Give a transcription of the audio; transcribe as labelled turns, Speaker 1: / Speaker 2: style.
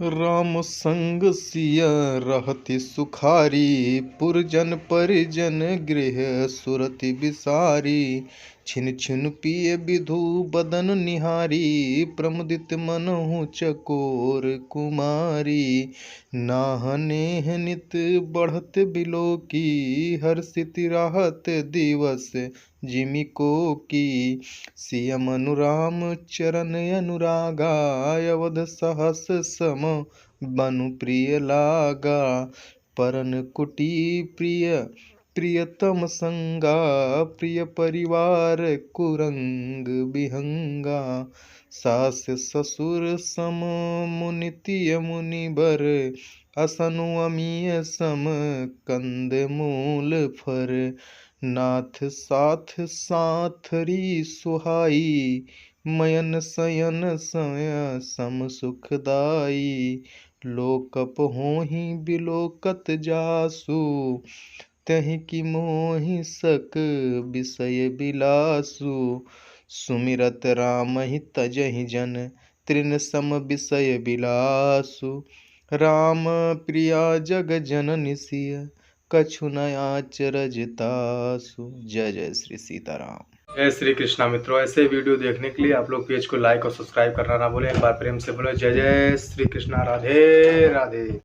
Speaker 1: राम संग सिया रहति सुखारी, पुरजन परिजन गृह सुरति बिसारी। छिन छिन पिय विधु बदन निहारी, प्रमुदित मनहु चकोर कुमारी। नाहनेह नित बढ़त बिलोकी, हर्षित राहत दिवस जिमि को की। सिय मनु राम चरण अनुरागा, अवध सहस सम बनु प्रिय लागा। परन कुटी प्रिय प्रियतम संगा, प्रिय परिवार कुरंग बिहंगा। सास ससुर सम मुनितिय मुनिबर, असनु अमीय सम कंद मूल फर। नाथ साथ साथरी सुहाई, मयन सयन सय सम सुखदाई। लोकप होहि बिलोकत जासु, तहि की मोहि सक विषय बिलासु। सुमिरत रामहि तजहि जन, तृण सम विषय बिलासु। राम प्रिया जग जननि सिय, कछु न आचरज तासु। जय जय श्री सीताराम।
Speaker 2: जय श्री कृष्णा। मित्रों, ऐसे वीडियो देखने के लिए आप लोग पेज को लाइक और सब्सक्राइब करना ना भूलें। एक बार प्रेम से बोलो जय जय श्री कृष्णा। राधे राधे।